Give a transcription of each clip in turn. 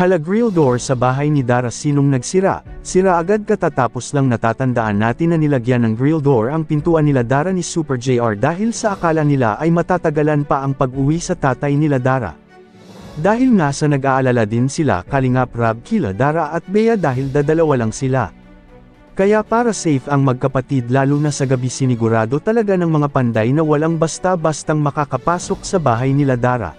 Hala grill door sa bahay ni Dara, sinong nagsira? Sira agad katatapos lang. Natatandaan natin na nilagyan ng grill door ang pintuan nila Dara ni Super JR dahil sa akala nila ay matatagalan pa ang pag-uwi sa tatay nila Dara. Dahil nga sa nag-aalala din sila Kalingap Rab kila Dara at Bea dahil dadalawa lang sila. Kaya para safe ang magkapatid lalo na sa gabi, sinigurado talaga ng mga panday na walang basta-bastang makakapasok sa bahay nila Dara.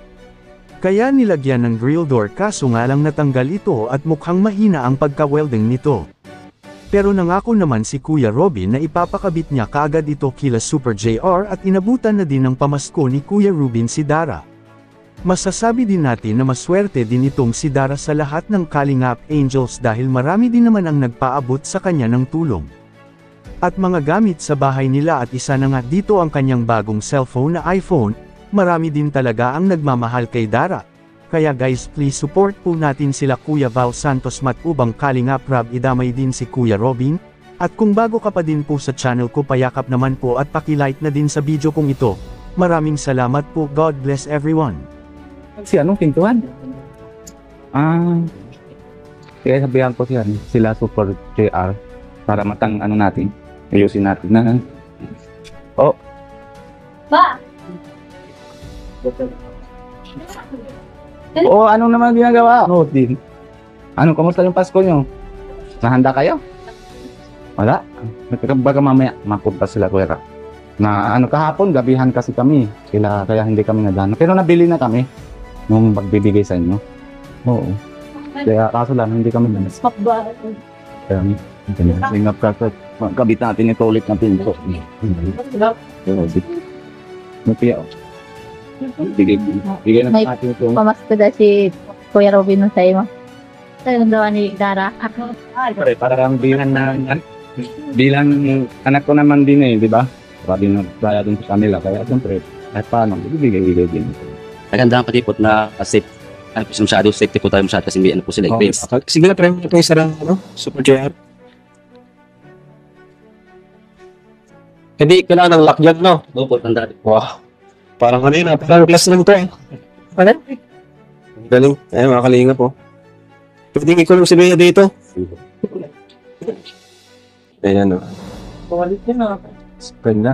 Kaya nilagyan ng grill door, kaso nga lang natanggal ito at mukhang mahina ang pagka-welding nito. Pero nangako naman si Kuya Robin na ipapakabit niya kaagad ito kila Super JR at inabutan na din ng pamasko ni Kuya Rubin si Dara. Masasabi din natin na maswerte din itong si Dara sa lahat ng Kalingap Angels dahil marami din naman ang nagpaabot sa kanya ng tulong. At mga gamit sa bahay nila, at isa na nga dito ang kanyang bagong cellphone na iPhone. Marami din talaga ang nagmamahal kay Dara. Kaya guys, please support po natin sila Kuya Val Santos Matubang, Kalingap Rab, idamay din si Kuya Robin. At kung bago ka pa din po sa channel ko, payakap naman po at paki-like na din sa video kong ito. Maraming salamat po. God bless everyone. Si anong pintuan? Kaya sabihan ko sila Super JR para matang ano natin, ayusin natin na. Oh. Ba? Oh, anong naman ginagawa? Oh, din. Ano, kamusta yung Pasko nyo? Nahanda kayo? Wala. Baga mamaya, mapunta sila kuya. Na ano, kahapon, gabihan kasi kami. Kaya hindi kami nadaan. Pero nabili na kami nung magbibigay sa inyo. Oo. Kaya kaso lang, hindi kami nanas. Kaya ingap ka. Kabit natin ito ulit ng pinto. Mapiyaw. Bigay May na natin ito. pamasko na si Kuya Robin sa iyo. Sa'yo daw ni Dara. Pare, parang bilang anak ko naman din eh, di ba? Sabi na kaya din sa kanila, kaya siyempre, kahit paano, ibigay din. Magandang patipot na safe. Ano po masyado safety po tayo masyado kasi may ano po sila. Okay. Sige na, try mo ito yung sarang Super JR. Hindi kailangan ng lock dyan, no? Opo, tanda. Wow. Parang kanina, parang class lang to eh. Ano? Galing. Ay, mga kalinga po. Pwedeng ikulong si Bea dito. Ayan o. Ganda.